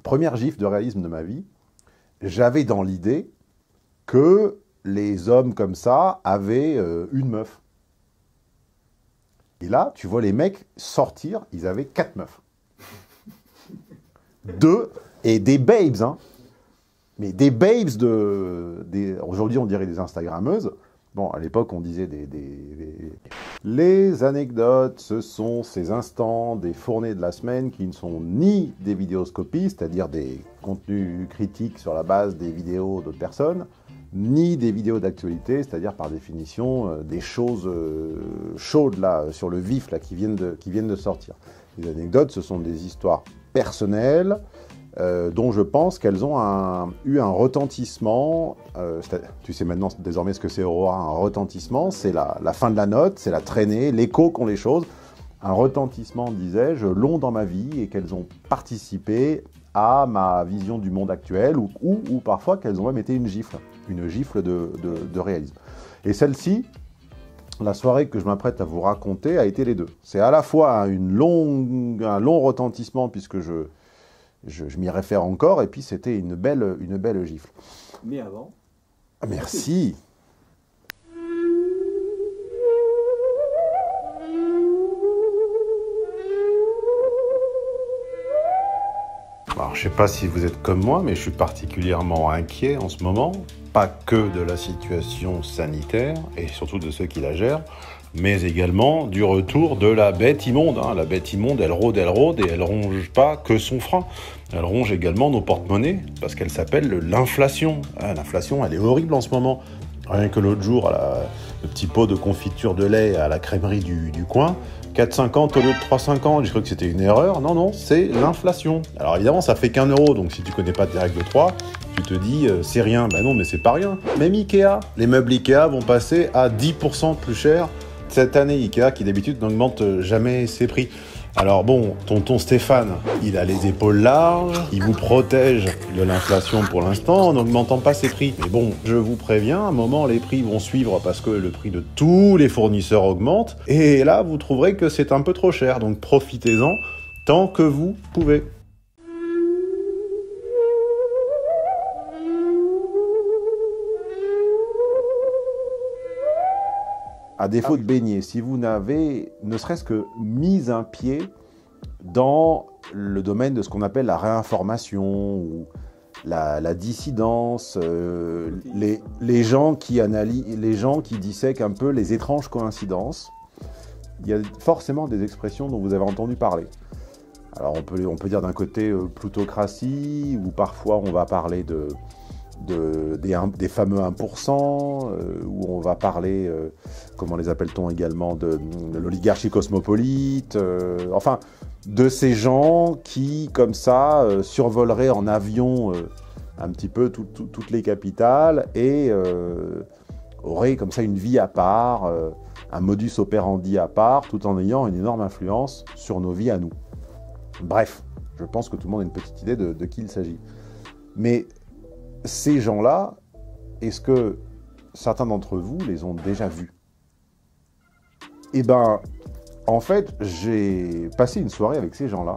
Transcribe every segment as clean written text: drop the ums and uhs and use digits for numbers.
première gifle de réalisme de ma vie, j'avais dans l'idée que les hommes comme ça avaient une meuf. Et là, tu vois les mecs sortir, ils avaient 4 meufs. 2 et des babes, hein. Mais des babes aujourd'hui, on dirait des Instagrammeuses. Bon, à l'époque, on disait Les anecdotes, ce sont ces instants des fournées de la semaine qui ne sont ni des vidéoscopies, c'est-à-dire des contenus critiques sur la base des vidéos d'autres personnes, ni des vidéos d'actualité, c'est-à-dire par définition des choses chaudes là, sur le vif là, qui viennent de sortir. Les anecdotes, ce sont des histoires personnelles, dont je pense qu'elles ont eu un retentissement. Tu sais maintenant désormais ce que c'est, Aurora, un retentissement, c'est la fin de la note, c'est la traînée, l'écho qu'ont les choses. Un retentissement, disais-je, long dans ma vie, et qu'elles ont participé à ma vision du monde actuel, ou parfois qu'elles ont même été une gifle de réalisme. Et celle-ci, la soirée que je m'apprête à vous raconter, a été les deux. C'est à la fois un long retentissement, puisque je m'y réfère encore, et puis c'était une belle gifle. Mais avant... Merci. Alors, je ne sais pas si vous êtes comme moi, mais je suis particulièrement inquiet en ce moment, pas que de la situation sanitaire, et surtout de ceux qui la gèrent, mais également du retour de la bête immonde. Hein. La bête immonde, elle rôde, et elle ronge pas que son frein. Elle ronge également nos porte-monnaies, parce qu'elle s'appelle l'inflation. Ah, l'inflation, elle est horrible en ce moment. Rien que l'autre jour, le petit pot de confiture de lait à la crèmerie du coin, 4,50 au lieu de 3,50, j'ai cru que c'était une erreur. Non, c'est l'inflation. Alors évidemment, ça fait qu'1 euro, donc si tu connais pas tes règles de 3, tu te dis, c'est rien. Ben non, mais c'est pas rien. Même Ikea, les meubles Ikea vont passer à 10% plus cher cette année. Ikea, qui d'habitude n'augmente jamais ses prix. Alors bon, tonton Stéphane, il a les épaules larges, il vous protège de l'inflation pour l'instant en n'augmentant pas ses prix. Mais bon, je vous préviens, à un moment, les prix vont suivre parce que le prix de tous les fournisseurs augmente. Et là, vous trouverez que c'est un peu trop cher, donc profitez-en tant que vous pouvez. À défaut de baigner, si vous n'avez ne serait-ce que mis un pied dans le domaine de ce qu'on appelle la réinformation ou la dissidence, les gens qui analysent, les gens qui dissèquent un peu les étranges coïncidences, il y a forcément des expressions dont vous avez entendu parler. Alors on peut dire d'un côté plutocratie, ou parfois on va parler des fameux 1%, où on va parler, comment les appelle-t-on également, de l'oligarchie cosmopolite, enfin, de ces gens qui, comme ça, survoleraient en avion un petit peu toutes les capitales et auraient comme ça une vie à part, un modus operandi à part, tout en ayant une énorme influence sur nos vies à nous. Bref, je pense que tout le monde a une petite idée de qui il s'agit. Mais ces gens-là, est-ce que certains d'entre vous les ont déjà vus? Eh ben, en fait, j'ai passé une soirée avec ces gens-là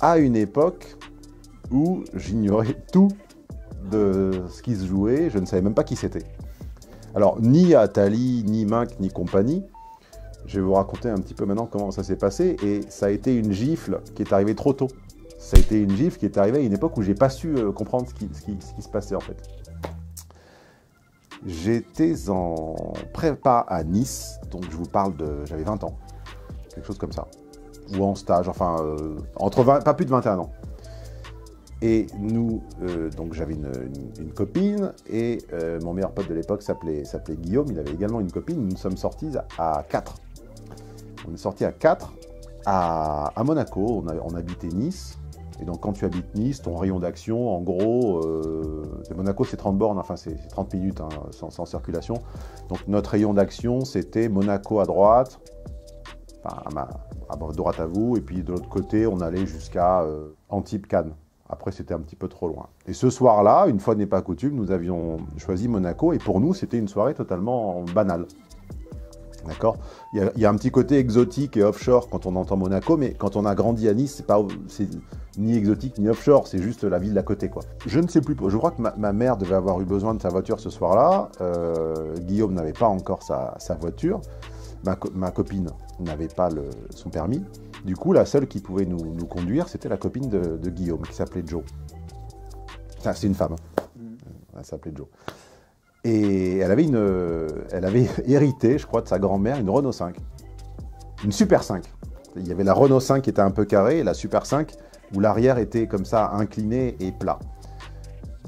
à une époque où j'ignorais tout de ce qui se jouait, je ne savais même pas qui c'était. Alors, ni Attali, ni Mink, ni compagnie, je vais vous raconter un petit peu maintenant comment ça s'est passé, et ça a été une gifle qui est arrivée trop tôt. Ça a été une gifle qui est arrivée à une époque où j'ai pas su comprendre ce qui se passait en fait. J'étais en prépa à Nice, donc je vous parle j'avais 20 ans, quelque chose comme ça, ou en stage, enfin pas plus de 21 ans. Et nous, donc j'avais une copine, et mon meilleur pote de l'époque s'appelait Guillaume, il avait également une copine. Nous sommes sortis à 4. On est sortis à 4 à Monaco, on habitait Nice. Et donc, quand tu habites Nice, ton rayon d'action, en gros, Monaco, c'est 30 bornes, enfin, c'est 30 minutes hein, sans circulation. Donc, notre rayon d'action, c'était Monaco à droite, enfin, à droite à vous, et puis de l'autre côté, on allait jusqu'à Antibes-Cannes. Après, c'était un petit peu trop loin. Et ce soir-là, une fois n'est pas coutume, nous avions choisi Monaco, et pour nous, c'était une soirée totalement banale. D'accord. Il y a un petit côté exotique et offshore quand on entend Monaco, mais quand on a grandi à Nice, c'est ni exotique ni offshore, c'est juste la ville d'à côté, quoi. Je ne sais plus, je crois que ma mère devait avoir eu besoin de sa voiture ce soir-là. Guillaume n'avait pas encore sa voiture. Ma copine n'avait pas son permis. Du coup, la seule qui pouvait nous conduire, c'était la copine de Guillaume, qui s'appelait Jo. C'est une femme. Elle s'appelait Jo. Et elle avait hérité, je crois, de sa grand-mère, une Renault 5. Une Super 5. Il y avait la Renault 5 qui était un peu carrée, et la Super 5, où l'arrière était comme ça, incliné et plat.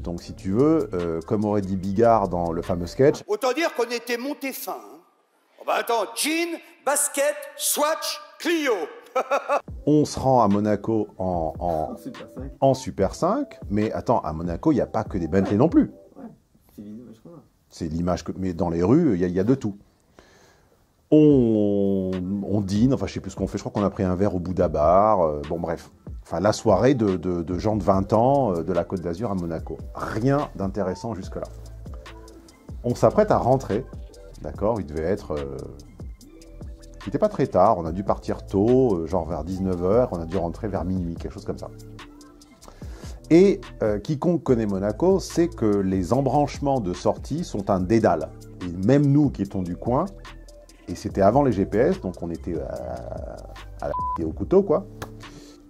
Donc, si tu veux, comme aurait dit Bigard dans le fameux sketch... Autant dire qu'on était monté fin. Hein. Oh bah attends, jean, basket, swatch, Clio. On se rend à Monaco en Super 5, mais attends, à Monaco, il n'y a pas que des Bentley non plus. C'est l'image que... Mais dans les rues, il y a de tout. On dîne, enfin je sais plus ce qu'on fait, je crois qu'on a pris un verre au Bouddha Bar, bon bref. Enfin la soirée de gens de 20 ans de la Côte d'Azur à Monaco. Rien d'intéressant jusque-là. On s'apprête à rentrer, d'accord, il devait être... Il n'était pas très tard, on a dû partir tôt, genre vers 19h, on a dû rentrer vers minuit, quelque chose comme ça. Et quiconque connaît Monaco sait que les embranchements de sortie sont un dédale. Et même nous qui étions du coin, et c'était avant les GPS, donc on était au couteau, quoi.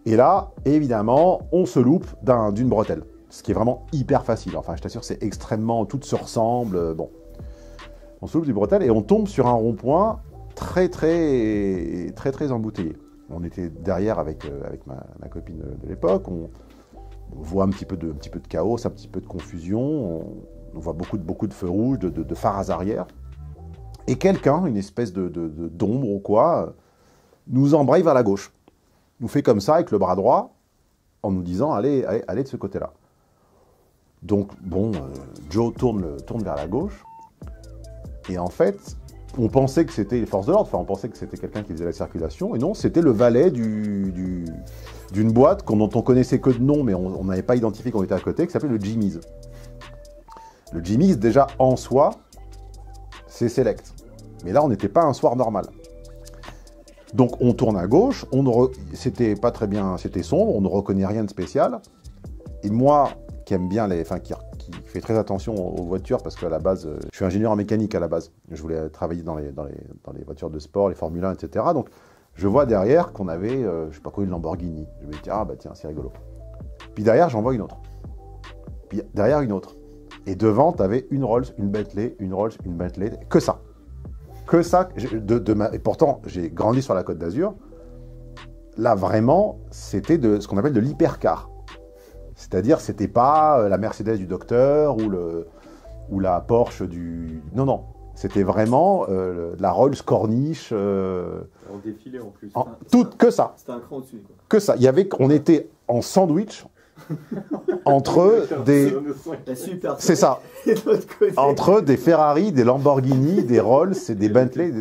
Et là, évidemment, on se loupe d'une bretelle. Ce qui est vraiment hyper facile. Enfin, je t'assure, c'est extrêmement... Toutes se ressemblent, bon. On se loupe d'une bretelle et on tombe sur un rond-point très embouteillé. On était derrière avec ma copine de l'époque, on voit un petit peu de chaos, un petit peu de confusion, on voit beaucoup de feux rouges, de phares arrière. Et quelqu'un, une espèce d'ombre ou quoi, nous embraye vers la gauche. Nous fait comme ça avec le bras droit, en nous disant allez de ce côté-là. Donc bon, Joe tourne vers la gauche, et en fait, on pensait que c'était les forces de l'ordre, enfin on pensait que c'était quelqu'un qui faisait la circulation, et non, c'était le valet d'une boîte dont on connaissait que de nom, mais on n'avait pas identifié qu'on était à côté, qui s'appelait le Jimmy's. Le Jimmy's, déjà en soi, c'est select. Mais là, on n'était pas un soir normal. Donc on tourne à gauche, c'était pas très bien, c'était sombre, on ne reconnaît rien de spécial. Et moi, qui aime bien qui fait très attention aux voitures, parce qu'à la base, je suis ingénieur en mécanique à la base. Je voulais travailler dans les voitures de sport, les Formule 1, etc. Donc je vois derrière qu'on avait, je sais pas quoi, une Lamborghini. Je me dis, ah bah tiens, c'est rigolo. Puis derrière, j'en vois une autre. Puis derrière, une autre. Et devant, tu avais une Rolls, une Bentley, une Rolls, une Bentley, que ça. Que ça. Et pourtant, j'ai grandi sur la Côte d'Azur. Là, vraiment, c'était ce qu'on appelle de l'hypercar. C'est-à-dire, c'était pas la Mercedes du docteur ou la Porsche du... Non. C'était vraiment la Rolls Corniche. En défilé en plus. Que ça. C'était un cran au-dessus, quoi. Que ça. On était en sandwich entre des... C'est ça. Entre des Ferrari, des Lamborghini, des Rolls et des Bentley.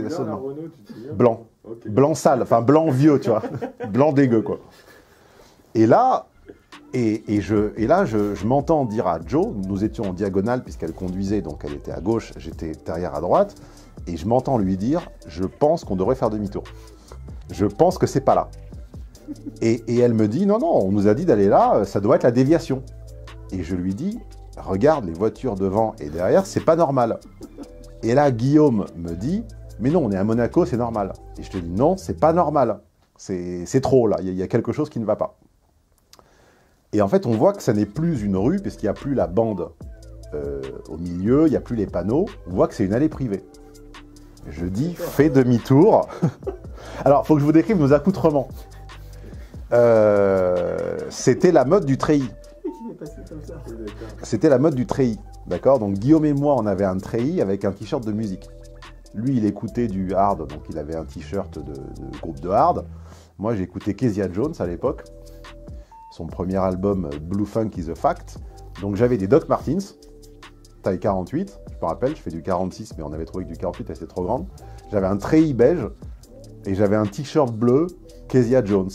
Blanc. Okay. Blanc sale, enfin blanc vieux, tu vois. Blanc dégueu, quoi. Et là... Et là, je m'entends dire à Jo, nous étions en diagonale puisqu'elle conduisait, donc elle était à gauche, j'étais derrière à droite, et je m'entends lui dire, je pense qu'on devrait faire demi-tour. Je pense que c'est pas là. Et elle me dit, non, on nous a dit d'aller là, ça doit être la déviation. Et je lui dis, regarde les voitures devant et derrière, c'est pas normal. Et là, Guillaume me dit, mais non, on est à Monaco, c'est normal. Et je te dis, non, c'est pas normal. C'est trop là, il y a quelque chose qui ne va pas. Et en fait, on voit que ça n'est plus une rue, puisqu'il n'y a plus la bande au milieu, il n'y a plus les panneaux. On voit que c'est une allée privée. Je dis, fais demi-tour. Alors, il faut que je vous décrive nos accoutrements. C'était la mode du treillis. C'était la mode du treillis, d'accord? Donc, Guillaume et moi, on avait un treillis avec un t-shirt de musique. Lui, il écoutait du hard, donc il avait un t-shirt de groupe de hard. Moi, j'écoutais Kezia Jones à l'époque. Son premier album, Blue Funk is a Fact. Donc j'avais des Doc Martens, taille 48, je me rappelle, je fais du 46, mais on avait trouvé que du 48, elle était trop grande. J'avais un treillis beige, et j'avais un t-shirt bleu, Kezia Jones.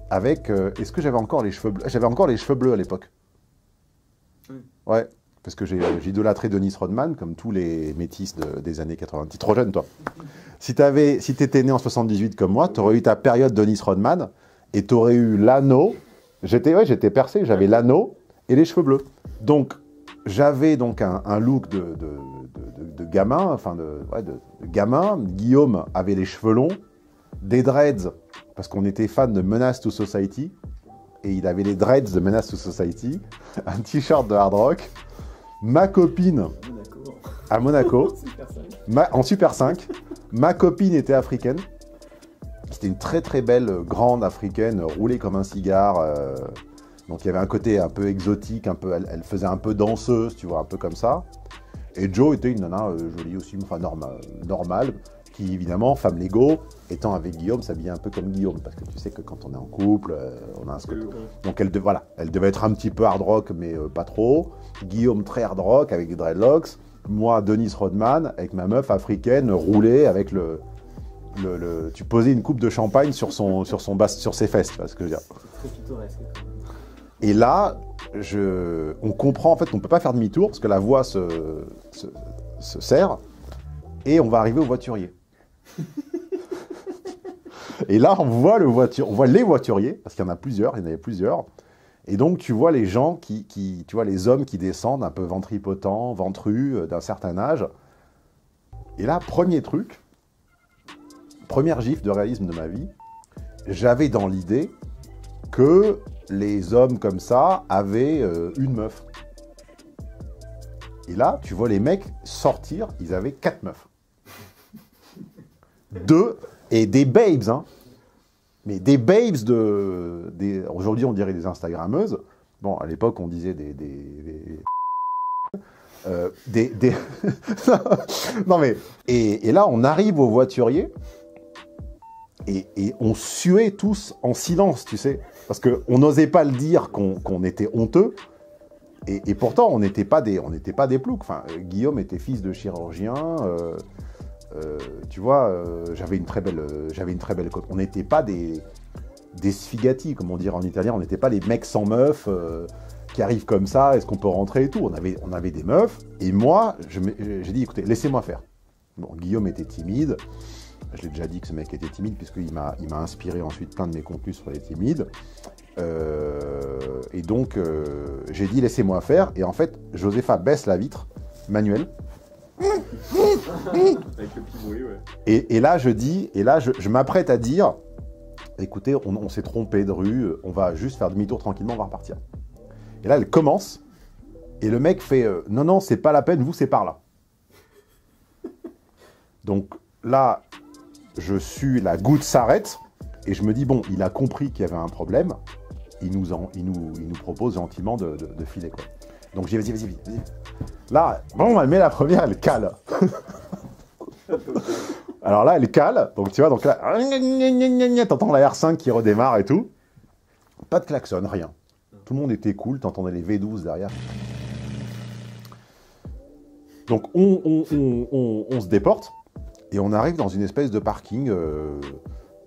Avec, est-ce que j'avais encore les cheveux bleus? J'avais encore les cheveux bleus à l'époque. Oui. Ouais, parce que j'ai idolâtré Dennis Rodman, comme tous les métis des années 90. Trop jeune, toi. Si t'étais né en 78 comme moi, t'aurais eu ta période Dennis Rodman, et t'aurais eu l'anneau. J'étais percé, j'avais l'anneau et les cheveux bleus. Donc, j'avais donc un look de gamin, enfin de gamin. Guillaume avait les cheveux longs, des dreads, parce qu'on était fan de Menace to Society, et il avait les dreads de Menace to Society, un t-shirt de Hard Rock, ma copine à Monaco, en Super 5, ma copine était africaine, c'était une très très belle grande africaine, roulée comme un cigare, donc il y avait un côté un peu exotique, elle faisait un peu danseuse, tu vois, un peu comme ça. Et Jo était une nana jolie aussi, enfin normale, qui évidemment, femme Lego, étant avec Guillaume, s'habillait un peu comme Guillaume, parce que tu sais que quand on est en couple, on a un scotch. Donc elle devait être un petit peu hard rock, mais pas trop. Guillaume très hard rock, avec des dreadlocks. Moi, Dennis Rodman, avec ma meuf africaine, roulée, avec tu posais une coupe de champagne sur ses fesses, tu vois ce que je veux dire. C'est très pittoresque. Et là, on comprend en fait qu'on ne peut pas faire demi-tour parce que la voie se serre et on va arriver au voiturier. Et là, on voit les voituriers, parce qu'il y en avait plusieurs. Et donc, tu vois les gens tu vois les hommes qui descendent un peu ventripotents, ventrus, d'un certain âge. Et là, premier truc, première gifle de réalisme de ma vie, j'avais dans l'idée que les hommes comme ça avaient une meuf. Et là, tu vois les mecs sortir, ils avaient 4 meufs. 2, et des babes, hein. Mais des babes aujourd'hui, on dirait des Instagrammeuses. Bon, à l'époque, on disait non, mais... Et là, on arrive au voiturier, et on suait tous en silence, tu sais. Parce qu'on n'osait pas le dire qu'on était honteux. Et pourtant, on n'était pas des ploucs. Enfin, Guillaume était fils de chirurgien. Tu vois, j'avais une très belle côte. On n'était pas des sfigati, comme on dirait en italien. On n'était pas les mecs sans meufs qui arrivent comme ça. Est-ce qu'on peut rentrer et tout. On avait des meufs. Et moi, j'ai dit, écoutez, laissez-moi faire. Bon, Guillaume était timide. Je l'ai déjà dit que ce mec était timide, puisqu'il m'a inspiré ensuite plein de mes contenus sur les timides. Et donc, j'ai dit, laissez-moi faire. Et en fait, Josepha baisse la vitre, manuelle. Avec le petit bruit, ouais. Et là, je m'apprête à dire, écoutez, on s'est trompé de rue, on va juste faire demi-tour tranquillement, on va repartir. Et là, elle commence, et le mec fait, non, c'est pas la peine, vous, c'est par là. Donc là, la goutte s'arrête, et je me dis, bon, il a compris qu'il y avait un problème, il nous propose gentiment de filer, quoi. Donc j'ai dit, vas-y. Là, bon, elle met la première, elle cale. Alors là, elle cale, donc tu vois, donc là, t'entends la R5 qui redémarre et tout. Pas de klaxon, rien. Tout le monde était cool, t'entendais les V12 derrière. Donc on se déporte, et on arrive dans une espèce de parking,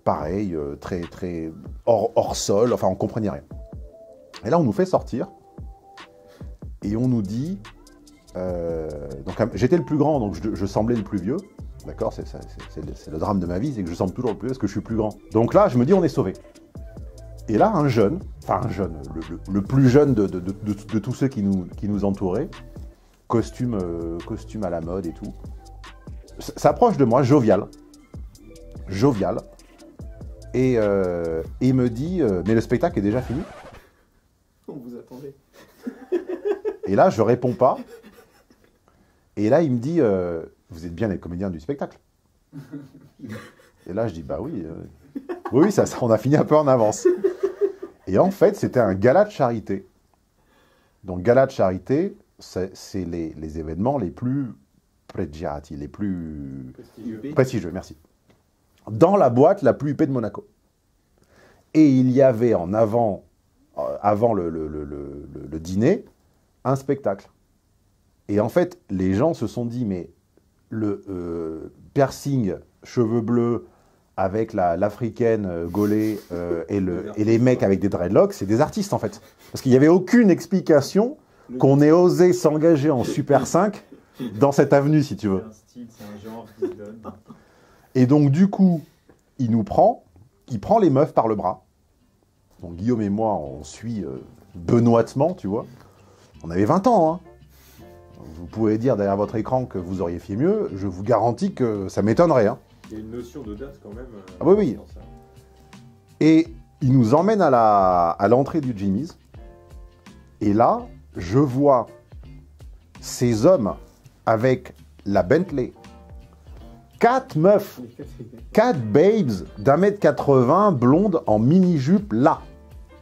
pareil, très, très hors sol, enfin on comprenait rien. Et là, on nous fait sortir, et on nous dit... donc j'étais le plus grand, donc je semblais le plus vieux. D'accord, c'est le drame de ma vie, c'est que je semble toujours le plus vieux parce que je suis plus grand. Donc là, je me dis, on est sauvé. Et là, un jeune, le plus jeune de tous ceux qui nous entouraient, costume à la mode et tout, s'approche de moi, jovial, et il me dit, mais le spectacle est déjà fini. On vous attendait. Et là, je réponds pas. Et là, il me dit, vous êtes bien les comédiens du spectacle. Et là, je dis, bah oui. Oui, ça, on a fini un peu en avance. Et en fait, c'était un gala de charité. Donc, gala de charité, c'est les événements les plus pregiati, les plus prestigieux, merci. Dans la boîte la plus huppée de Monaco. Et il y avait avant le dîner, un spectacle. Et en fait, les gens se sont dit, mais le piercing, cheveux bleus, avec l'africaine gaulée et les mecs avec des dreadlocks, c'est des artistes en fait. Parce qu'il n'y avait aucune explication qu'on ait osé s'engager en Super 5 dans cette avenue, si tu veux. C'est un style, c'est un genre qui se donne. Et donc, du coup, il prend les meufs par le bras. Donc, Guillaume et moi, on suit benoîtement, tu vois. On avait 20 ans, hein. Vous pouvez dire derrière votre écran que vous auriez fait mieux. Je vous garantis que ça m'étonnerait, hein. Il y a une notion de date quand même. Ah oui, oui. dans ça. Et il nous emmène à l'entrée du Jimmy's. Et là, je vois ces hommes avec la Bentley. 4 meufs, 4 babes d'1m80, blondes, en mini-jupe, là,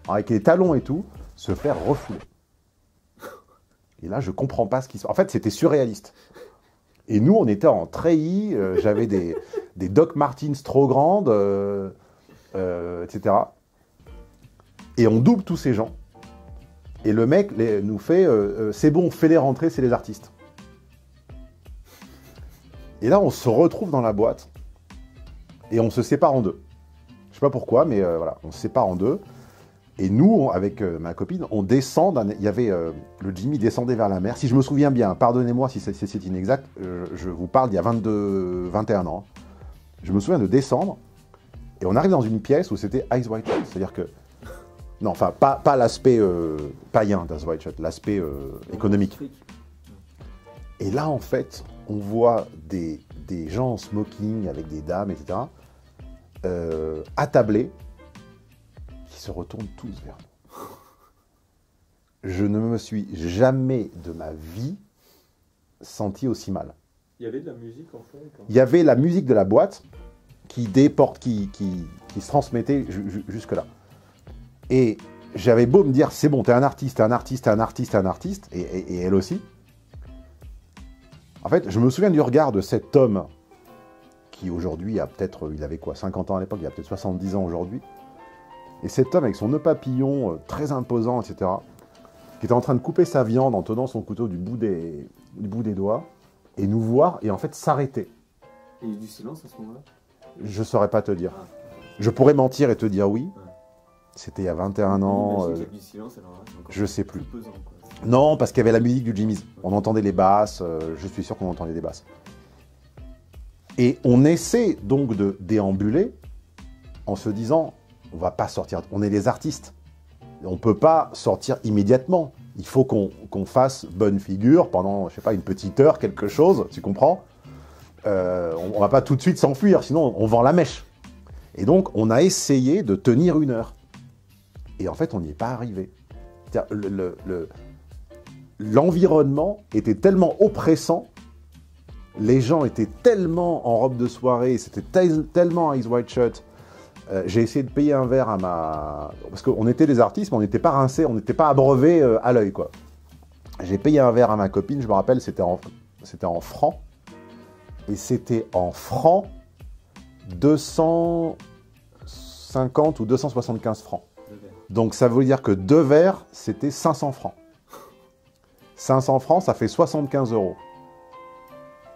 avec les talons et tout, se faire refouler. Et là, je comprends pas ce qui se passe. En fait, c'était surréaliste. Et nous, on était en treillis, j'avais des Doc Martens trop grandes, etc. Et on double tous ces gens. Et le mec nous fait c'est bon, fais-les rentrer, c'est les artistes. Et là, on se retrouve dans la boîte et on se sépare en deux. Je sais pas pourquoi, mais voilà, on se sépare en deux. Et nous, avec ma copine, on descend. Il y avait le Jimmy descendait vers la mer. Si je me souviens bien, pardonnez-moi si c'est inexact, je vous parle d'il y a 21 ans. Je me souviens de descendre et on arrive dans une pièce où c'était Ice White Shut. C'est-à-dire que non, enfin, pas l'aspect païen d'Ice White Shut, l'aspect économique. Et là, en fait, on voit des gens en smoking avec des dames, etc., attablés, qui se retournent tous vers nous. Je ne me suis jamais de ma vie senti aussi mal. Il y avait de la musique en fond ou pas? Il y avait la musique de la boîte qui se transmettait jusque-là. Et j'avais beau me dire, c'est bon, t'es un artiste, t'es un artiste, t'es un artiste, t'es un artiste, et elle aussi. En fait, je me souviens du regard de cet homme qui aujourd'hui a peut-être, il avait quoi, 50 ans à l'époque, il a peut-être 70 ans aujourd'hui. Et cet homme avec son nœud papillon très imposant, etc., qui était en train de couper sa viande en tenant son couteau du bout des doigts, et nous voir, et en fait s'arrêter. Et il y a eu du silence à ce moment-là? Je saurais pas te dire. Je pourrais mentir et te dire oui. C'était il y a 21 ans. J'imagine qu'il y a eu du silence, alors là, c'est encore Je sais plus. pesant, quoi. Non, parce qu'il y avait la musique du Jimmy's. On entendait les basses, je suis sûr qu'on entendait des basses. Et on essaie donc de déambuler en se disant, on va pas sortir, on est les artistes. On peut pas sortir immédiatement. Il faut qu'on fasse bonne figure pendant, je sais pas, une petite heure, quelque chose, tu comprends? On va pas tout de suite s'enfuir, sinon on vend la mèche. Et donc, on a essayé de tenir 1 heure. Et en fait, on n'y est pas arrivé. L'environnement était tellement oppressant, les gens étaient tellement en robe de soirée, c'était tellement Ice White Shut. J'ai essayé de payer un verre à ma... Parce qu'on était des artistes, mais on n'était pas rincés, on n'était pas abreuvés à l'œil, quoi. J'ai payé un verre à ma copine, je me rappelle, c'était en francs. Et c'était en francs 250 ou 275 francs. Donc ça veut dire que 2 verres, c'était 500 francs. 500 francs, ça fait 75 €.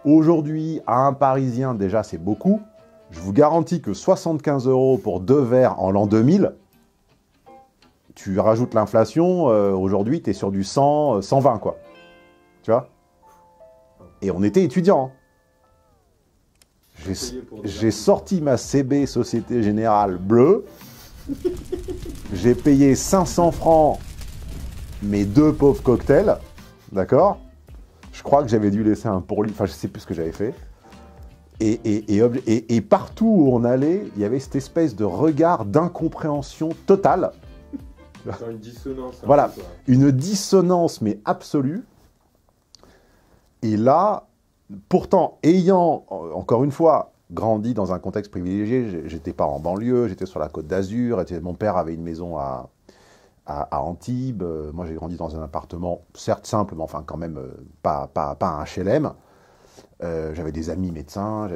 Aujourd'hui, à un Parisien, déjà, c'est beaucoup. Je vous garantis que 75 € pour 2 verres en l'an 2000, tu rajoutes l'inflation, aujourd'hui, tu es sur du 100, 120, quoi. Tu vois? Et on était étudiants. J'ai sorti ma CB Société Générale bleue. J'ai payé 500 francs mes 2 pauvres cocktails. D'accord? Je crois que j'avais dû laisser un pourlit. Enfin, je sais plus ce que j'avais fait. Et partout où on allait, il y avait cette espèce de regard d'incompréhension totale. Dans une dissonance. Voilà, une dissonance, mais absolue. Et là, pourtant, ayant, encore une fois, grandi dans un contexte privilégié, j'étais pas en banlieue, j'étais sur la Côte d'Azur, mon père avait une maison à Antibes, moi j'ai grandi dans un appartement, certes simple, mais enfin quand même pas un HLM. J'avais des amis médecins,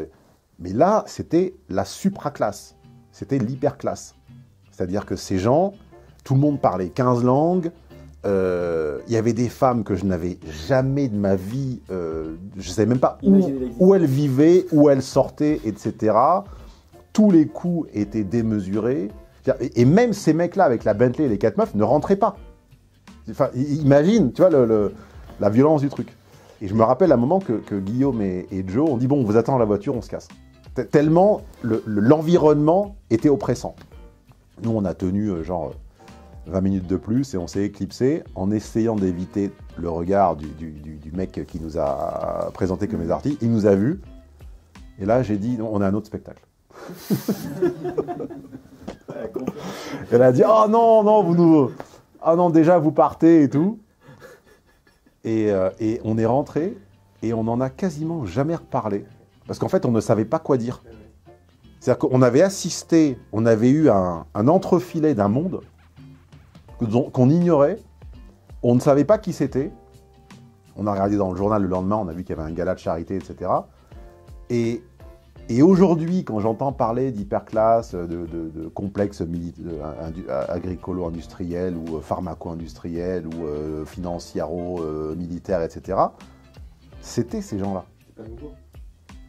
mais là, c'était la supraclasse, c'était l'hyperclasse. C'est-à-dire que ces gens, tout le monde parlait 15 langues, il y avait des femmes que je n'avais jamais de ma vie, je ne savais même pas où elles vivaient, où elles sortaient, etc. Tous les coûts étaient démesurés. Et même ces mecs-là, avec la Bentley et les 4 meufs, ne rentraient pas. Enfin, imagine, tu vois, la violence du truc. Et je me rappelle à un moment que Guillaume et Joe ont dit, bon, on vous attend à la voiture, on se casse. Tellement l'environnement était oppressant. Nous, on a tenu genre 20 minutes de plus et on s'est éclipsé en essayant d'éviter le regard du mec qui nous a présenté comme les artistes. Il nous a vus. Et là, j'ai dit, on a un autre spectacle. Elle a dit, oh non, non, vous nous... Ah non, déjà, vous partez et tout. Et on est rentré et on n'en a quasiment jamais reparlé. Parce qu'en fait, on ne savait pas quoi dire. C'est-à-dire qu'on avait assisté, on avait eu un entrefilet d'un monde qu'on ignorait. On ne savait pas qui c'était. On a regardé dans le journal le lendemain, on a vu qu'il y avait un gala de charité, etc. Et aujourd'hui, quand j'entends parler d'hyperclasse, de complexes agricolo-industriels ou pharmaco-industriels ou financiaro-militaires, etc., c'était ces gens-là. C'est pas nouveau.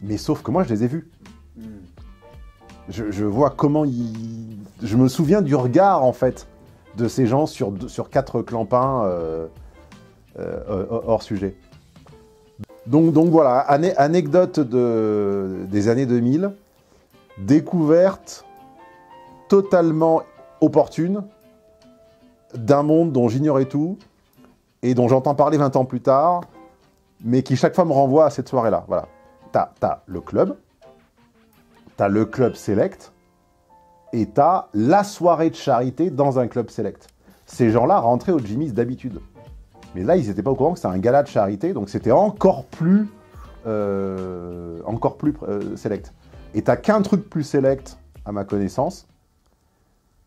Mais sauf que moi, je les ai vus. Je vois comment ils... Je me souviens du regard, en fait, de ces gens sur 4 clampins hors sujet. Donc voilà, anecdote des années 2000, découverte totalement opportune d'un monde dont j'ignorais tout et dont j'entends parler 20 ans plus tard, mais qui chaque fois me renvoie à cette soirée-là. Voilà. T'as le club select, et t'as la soirée de charité dans un club select. Ces gens-là rentraient au Jimmy's d'habitude. Mais là, ils n'étaient pas au courant que c'était un gala de charité, donc c'était encore plus select. Et t'as qu'un truc plus select, à ma connaissance,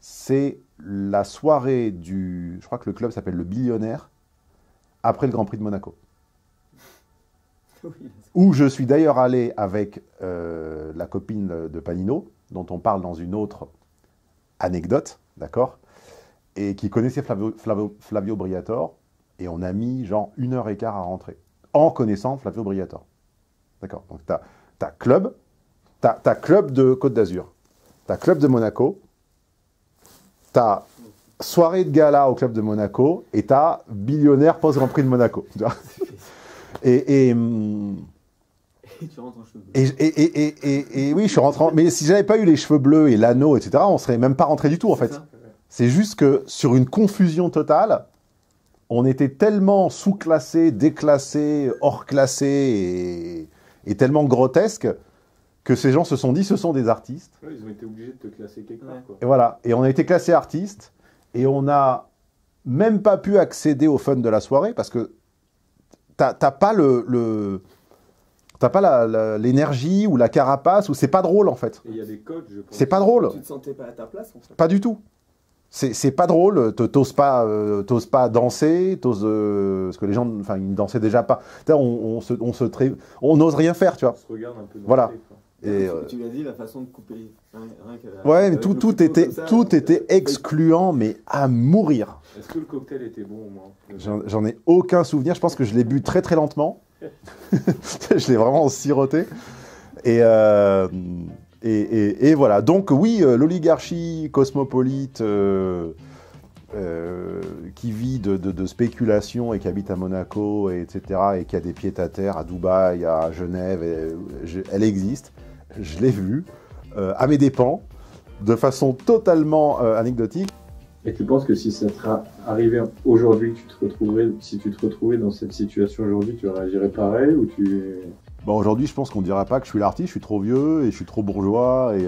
c'est la soirée du... Je crois que le club s'appelle le Billionnaire, après le Grand Prix de Monaco. Où je suis d'ailleurs allé avec la copine de Panino, dont on parle dans une autre anecdote, d'accord, et qui connaissait Flavio Briatore, et on a mis genre 1h15 à rentrer, en connaissant Flavio Briatore. D'accord, donc t'as club, t'as club de Côte d'Azur, t'as club de Monaco, t'as soirée de gala au club de Monaco, et t'as Billionnaire post-Grand Prix de Monaco. Et tu rentres en cheveux bleus. Et oui, je suis rentré. Mais si j'avais pas eu les cheveux bleus et l'anneau, etc., on serait même pas rentré du tout, en fait. C'est juste que sur une confusion totale, on était tellement sous-classé, déclassé, hors-classé et tellement grotesque que ces gens se sont dit, ce sont des artistes. Ouais, ils ont été obligés de te classer quelque part, quoi. Et voilà. Et on a été classé artiste et on n'a même pas pu accéder au fun de la soirée parce que t'as pas t'as pas l'énergie ou la carapace, ou c'est pas drôle en fait. Et il y a des codes, je pense. C'est pas drôle. Tu te sentais pas à ta place en fait. Pas du tout. C'est pas drôle, t'oses pas danser, parce que les gens, enfin, ils ne dansaient déjà pas. On n'ose rien faire, tu vois. On se regarde un peu dans voilà. le tête, quoi. Et, tu l'as dit, la façon de couper. Rien ouais, mais tout était excluant, mais à mourir. Est-ce que le cocktail était bon au moins? J'en ai aucun souvenir. Je pense que je l'ai bu très très lentement. Je l'ai vraiment siroté. Et voilà. Donc oui, l'oligarchie cosmopolite qui vit de spéculation et qui habite à Monaco, etc., et qui a des pieds-à-terre à Dubaï, à Genève, elle existe. Je l'ai vue à mes dépens, de façon totalement anecdotique. Et tu penses que si ça serait arrivé aujourd'hui, si tu te retrouvais dans cette situation aujourd'hui, tu réagirais pareil ou tu... Bon, aujourd'hui, je pense qu'on ne dira pas que je suis l'artiste, je suis trop vieux et je suis trop bourgeois et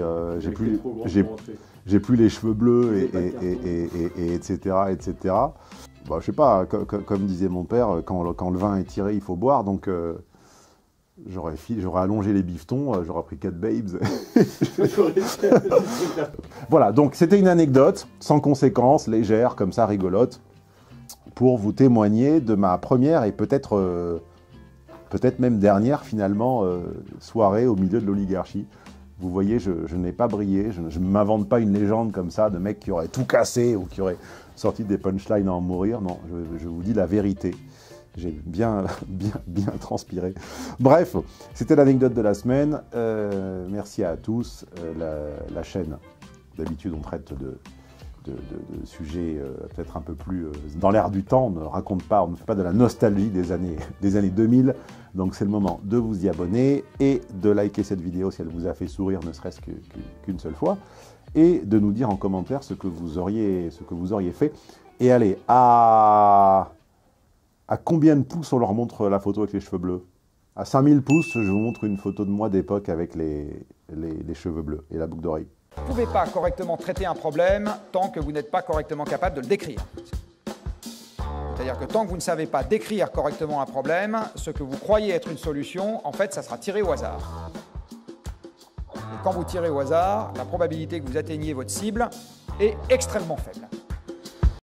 j'ai plus les cheveux bleus et etc. etc. Bon, je sais pas, comme disait mon père, quand le vin est tiré, il faut boire, donc j'aurais allongé les bifetons, j'aurais pris 4 babes. Voilà, donc c'était une anecdote sans conséquence, légère, comme ça, rigolote, pour vous témoigner de ma première et peut-être même dernière, finalement, soirée au milieu de l'oligarchie. Vous voyez, je n'ai pas brillé, je ne m'invente pas une légende comme ça, de mec qui aurait tout cassé ou qui aurait sorti des punchlines à en mourir. Non, je vous dis la vérité. J'ai bien transpiré. Bref, c'était l'anecdote de la semaine. Merci à tous. La chaîne, d'habitude, on traite de sujets peut-être un peu plus dans l'air du temps. On ne fait pas de la nostalgie des années 2000. Donc c'est le moment de vous y abonner et de liker cette vidéo si elle vous a fait sourire, ne serait-ce qu'une seule fois, et de nous dire en commentaire ce que vous auriez fait. Et allez, à combien de pouces on leur montre la photo avec les cheveux bleus? À 5000 pouces, je vous montre une photo de moi d'époque avec les cheveux bleus et la boucle d'oreille. Vous ne pouvez pas correctement traiter un problème tant que vous n'êtes pas correctement capable de le décrire. C'est-à-dire que tant que vous ne savez pas décrire correctement un problème, ce que vous croyez être une solution, en fait, ça sera tiré au hasard. Et quand vous tirez au hasard, la probabilité que vous atteigniez votre cible est extrêmement faible.